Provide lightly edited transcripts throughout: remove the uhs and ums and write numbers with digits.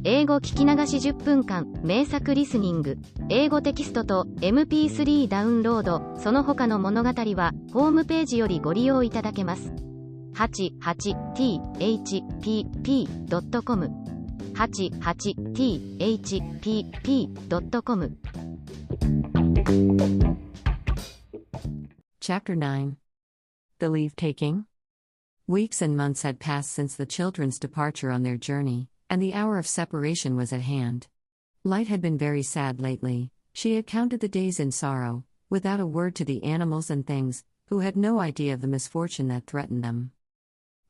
英語聞き流し10分間、名作リスニング、英語テキストと MP3 ダウンロード、その他の物語は、ホームページよりご利用いただけます。88thpp.com 88thpp.com Chapter 9. The Leave-Taking. Weeks and months had passed since the children's departure on their journey, and the hour of separation was at hand. Light had been very sad lately. She had counted the days in sorrow, without a word to the animals and things, who had no idea of the misfortune that threatened them.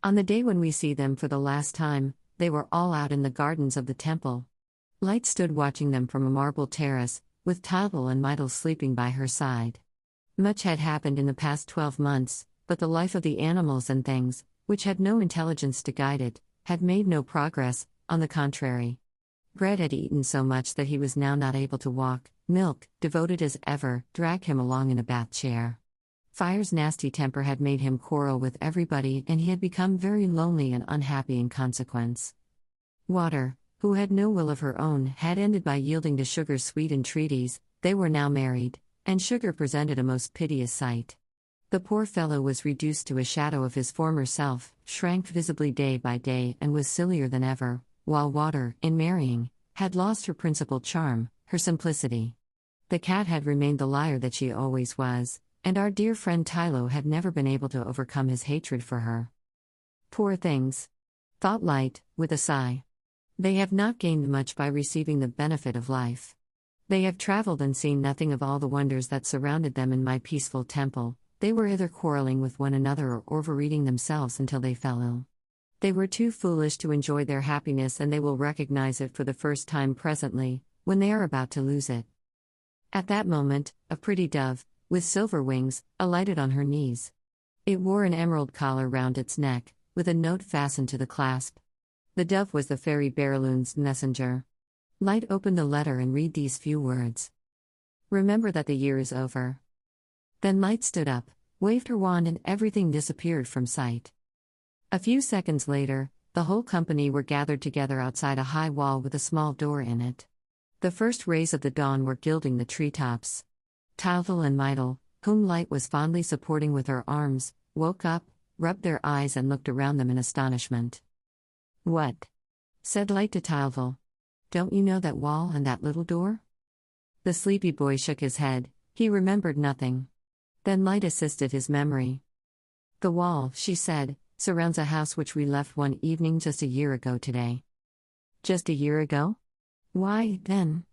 On the day when we see them for the last time, they were all out in the gardens of the temple. Light stood watching them from a marble terrace, with Tadal and Midal sleeping by her side. Much had happened in the past 12 months, but the life of the animals and things, which had no intelligence to guide it, had made no progress. On the contrary, Bread had eaten so much that he was now not able to walk. Milk, devoted as ever, dragged him along in a bath chair. Fire's nasty temper had made him quarrel with everybody, and he had become very lonely and unhappy in consequence. Water, who had no will of her own, had ended by yielding to Sugar's sweet entreaties. They were now married, and Sugar presented a most piteous sight. The poor fellow was reduced to a shadow of his former self, shrank visibly day by day, and was sillier than ever, while Water, in marrying, had lost her principal charm, her simplicity. The cat had remained the liar that she always was, and our dear friend Tylo had never been able to overcome his hatred for her. Poor things, thought Light, with a sigh. They have not gained much by receiving the benefit of life. They have traveled and seen nothing of all the wonders that surrounded them in my peaceful temple. They were either quarreling with one another or overeating themselves until they fell ill. They were too foolish to enjoy their happiness, and they will recognize it for the first time presently, when they are about to lose it. At that moment, a pretty dove, with silver wings, alighted on her knees. It wore an emerald collar round its neck, with a note fastened to the clasp. The dove was the fairy Berylun's messenger. Light opened the letter and read these few words. Remember that the year is over. Then Light stood up, waved her wand, and everything disappeared from sight. A few seconds later, the whole company were gathered together outside a high wall with a small door in it. The first rays of the dawn were gilding the treetops. Tadal and Midal, whom Light was fondly supporting with her arms, woke up, rubbed their eyes, and looked around them in astonishment. "What?" said Light to Tadal. "Don't you know that wall and that little door?" The sleepy boy shook his head. He remembered nothing. Then Light assisted his memory. "The wall," she said, "surrounds a house which we left one evening just a year ago today." "Just a year ago? Why, then—"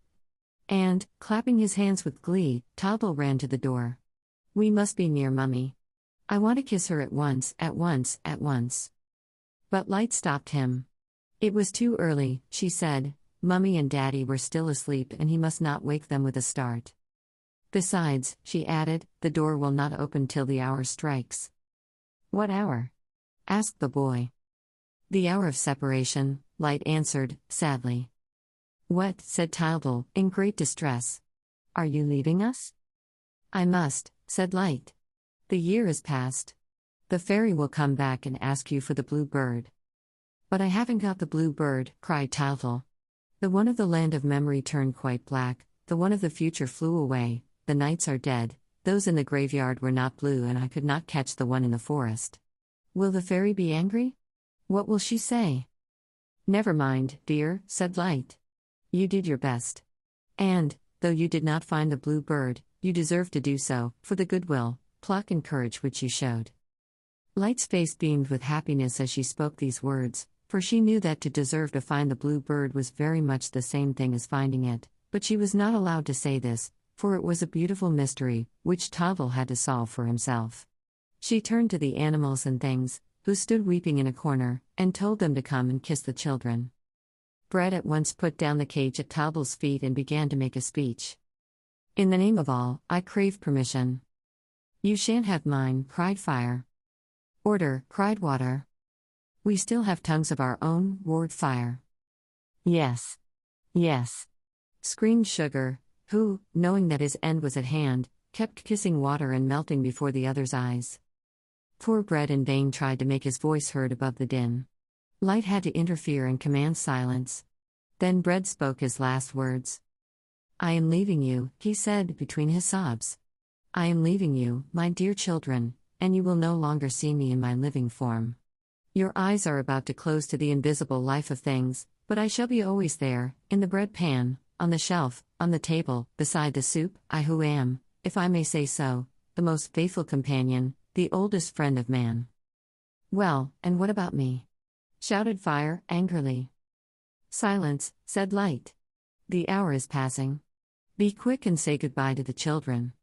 And, clapping his hands with glee, Tadal ran to the door. "We must be near Mummy. I want to kiss her at once, at once, at once." But Light stopped him. It was too early, she said. Mummy and Daddy were still asleep, and he must not wake them with a start. "Besides," she added, "the door will not open till the hour strikes." "What hour?" asked the boy. "The hour of separation," Light answered, sadly. "What?" said Tadal, in great distress. "Are you leaving us?" "I must," said Light. "The year is past. The fairy will come back and ask you for the blue bird." "But I haven't got the blue bird," cried Tadal. The one of the land of memory turned quite black, the one of the future flew away, the nights are dead, those in the graveyard were not blue, and I could not catch the one in the forest. Will the fairy be angry? What will she say?" "Never mind, dear," said Light. "You did your best. And, though you did not find the blue bird, you deserve to do so, for the goodwill, pluck and courage which you showed." Light's face beamed with happiness as she spoke these words, for she knew that to deserve to find the blue bird was very much the same thing as finding it, but she was not allowed to say this, for it was a beautiful mystery, which Tadal had to solve for himself. She turned to the animals and things, who stood weeping in a corner, and told them to come and kiss the children. Bread at once put down the cage at Tadal's feet and began to make a speech. "In the name of all, I crave permission." "You shan't have mine," cried Fire. "Order," cried Water. "We still have tongues of our own," roared Fire. "Yes. Yes," screamed Sugar, who, knowing that his end was at hand, kept kissing Water and melting before the others' eyes. Poor Bread in vain tried to make his voice heard above the din. Light had to interfere and command silence. Then Bread spoke his last words. I am leaving you, he said between his sobs. I am leaving you, my dear children, and you will no longer see me in my living form. Your eyes are about to close to the invisible life of things, but I shall be always there, in the bread pan, on the shelf, on the table, beside the soup, I who am, if I may say so, the most faithful companion, the oldest friend of man. Well, and what about me? Shouted Fire, angrily. Silence, said Light. The hour is passing. Be quick and say goodbye to the children.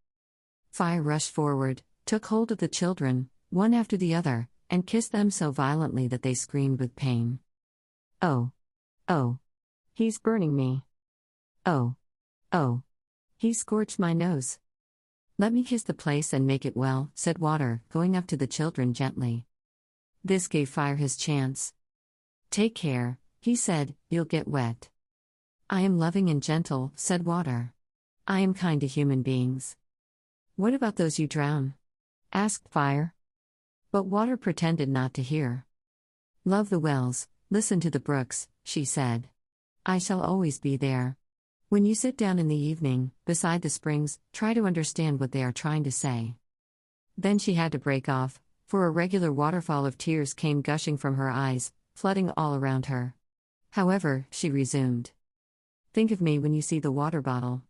Fire rushed forward, took hold of the children, one after the other, and kissed them so violently that they screamed with pain. Oh. Oh. He's burning me. Oh. Oh. He scorched my nose. Let me kiss the place and make it well, said Water, going up to the children gently. This gave Fire his chance. Take care, he said, you'll get wet. I am loving and gentle, said Water. I am kind to human beings. What about those you drown? Asked Fire. But Water pretended not to hear. Love the wells, listen to the brooks, she said. I shall always be there. When you sit down in the evening, beside the springs, try to understand what they are trying to say. Then she had to break off, for a regular waterfall of tears came gushing from her eyes, flooding all around her. However, she resumed. Think of me when you see the water bottle.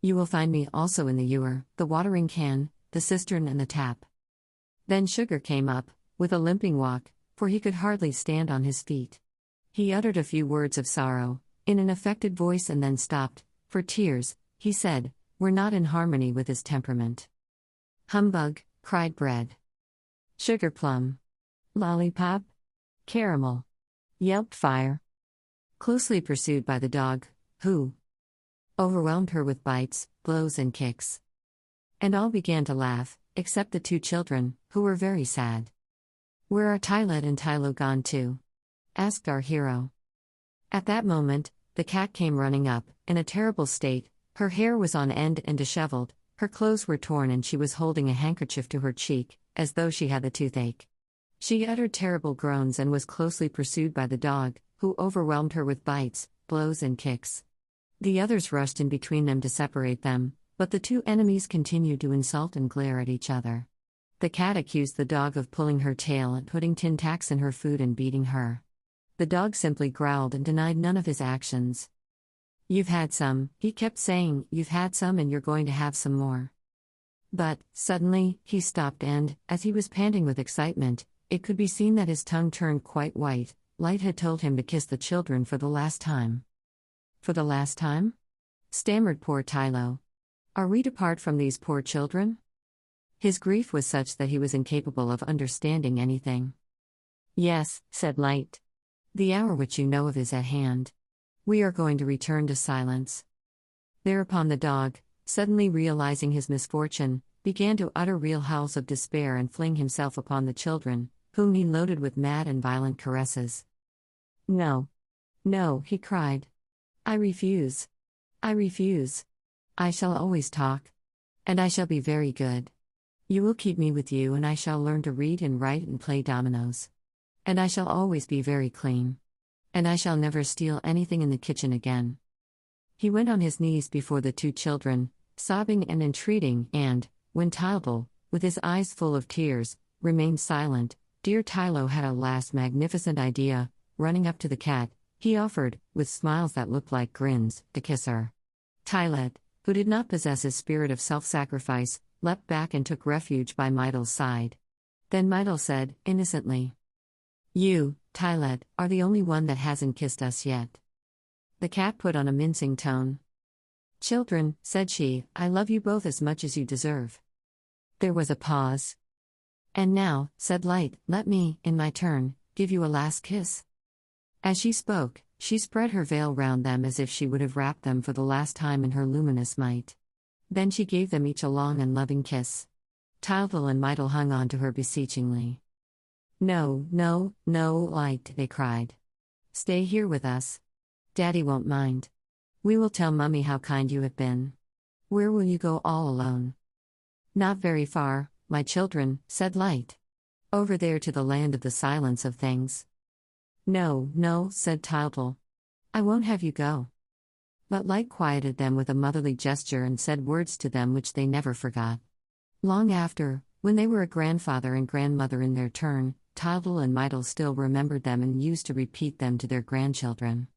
You will find me also in the ewer, the watering can, the cistern and the tap. Then Sugar came up, with a limping walk, for he could hardly stand on his feet. He uttered a few words of sorrow, in an affected voice and then stopped, for tears, he said, were not in harmony with his temperament. Humbug, cried Bread. Sugar plum. Lollipop. Caramel. Yelped Fire. Closely pursued by the dog, who overwhelmed her with bites, blows and kicks. And all began to laugh, except the two children, who were very sad. Where are Tylet and Tylo gone to? Asked our hero. At that moment, the cat came running up, in a terrible state. Her hair was on end and disheveled, her clothes were torn and she was holding a handkerchief to her cheek, as though she had the toothache. She uttered terrible groans and was closely pursued by the dog, who overwhelmed her with bites, blows and kicks. The others rushed in between them to separate them, but the two enemies continued to insult and glare at each other. The cat accused the dog of pulling her tail and putting tin tacks in her food and beating her. The dog simply growled and denied none of his actions. You've had some, he kept saying, you've had some and you're going to have some more. But, suddenly, he stopped and, as he was panting with excitement, it could be seen that his tongue turned quite white. Light had told him to kiss the children for the last time. For the last time? Stammered poor Tylo. Are we to part from these poor children? His grief was such that he was incapable of understanding anything. Yes, said Light. The hour which you know of is at hand. We are going to return to silence. Thereupon the dog, suddenly realizing his misfortune, began to utter real howls of despair and fling himself upon the children, whom he loaded with mad and violent caresses. No. No, he cried. I refuse. I refuse. I shall always talk. And I shall be very good. You will keep me with you and I shall learn to read and write and play dominoes. And I shall always be very clean. And I shall never steal anything in the kitchen again. He went on his knees before the two children, sobbing and entreating, and, when Tylo, with his eyes full of tears, remained silent, dear Tylo had a last magnificent idea. Running up to the cat, he offered, with smiles that looked like grins, to kiss her. Tylet, who did not possess his spirit of self-sacrifice, leapt back and took refuge by Mydle's side. Then Mydle said, innocently, You, Tylet, are the only one that hasn't kissed us yet. The cat put on a mincing tone. Children, said she, I love you both as much as you deserve. There was a pause. And now, said Light, let me, in my turn, give you a last kiss. As she spoke, she spread her veil round them as if she would have wrapped them for the last time in her luminous might. Then she gave them each a long and loving kiss. Tylo and Mydle hung on to her beseechingly. No, no, no, Light, they cried. Stay here with us. Daddy won't mind. We will tell Mummy how kind you have been. Where will you go all alone? Not very far, my children, said Light. Over there to the land of the silence of things. No, no, said Tylo. I won't have you go. But Light quieted them with a motherly gesture and said words to them which they never forgot. Long after, when they were a grandfather and grandmother in their turn, Tildel and Meitel still remembered them and used to repeat them to their grandchildren.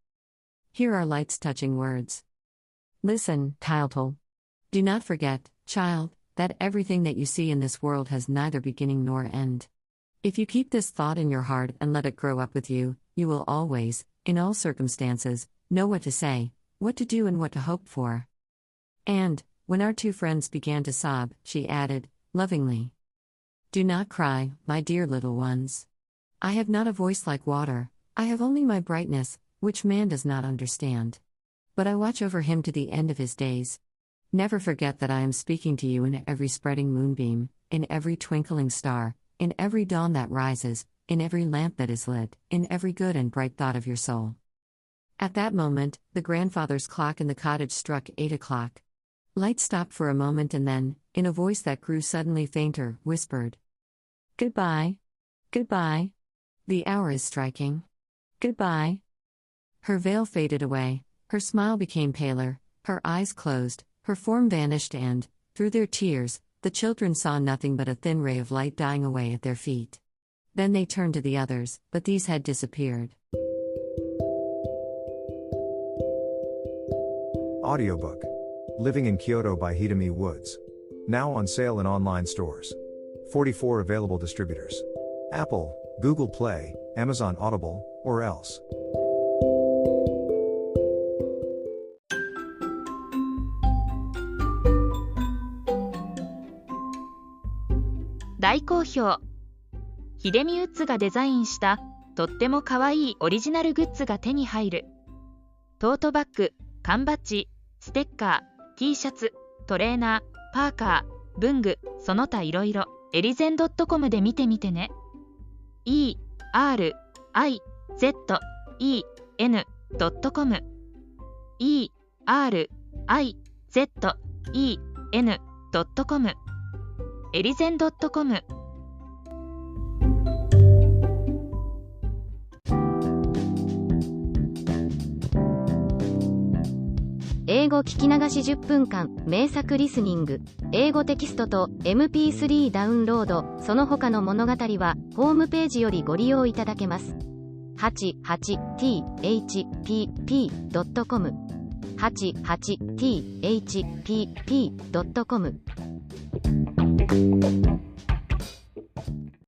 Here are Light's touching words. Listen, Tildel. Do not forget, child, that everything that you see in this world has neither beginning nor end. If you keep this thought in your heart and let it grow up with you, you will always, in all circumstances, know what to say, what to do and what to hope for. And, when our two friends began to sob, she added, lovingly, do not cry, my dear little ones. I have not a voice like water, I have only my brightness, which man does not understand. But I watch over him to the end of his days. Never forget that I am speaking to you in every spreading moonbeam, in every twinkling star, in every dawn that rises, in every lamp that is lit, in every good and bright thought of your soul. At that moment, the grandfather's clock in the cottage struck 8 o'clock. Light stopped for a moment and then, in a voice that grew suddenly fainter, whispered, Goodbye. Goodbye. The hour is striking. Goodbye. Her veil faded away, her smile became paler, her eyes closed, her form vanished and, through their tears, the children saw nothing but a thin ray of light dying away at their feet. Then they turned to the others, but these had disappeared. Audiobook. Living in Kyoto by Hidemi Woods. Now on sale in online stores. 44 available distributors. Apple, Google Play, Amazon Audible, or else. 大好評。ヒデミウッズがデザインしたとってもかわいいオリジナルグッズが手に入る。トートバッグ、缶バッジ、ステッカー、T シャツ、トレーナー、パーカー、文具、その他いろいろ、エリゼン .com で見てみてね。erizen.com erizen.com エリゼン .com。 英語聞き流し10分間名作リスニング英語テキストと MP3 ダウンロードその他の物語はホームページよりご利用いただけます。88thpp.com 88thpp.com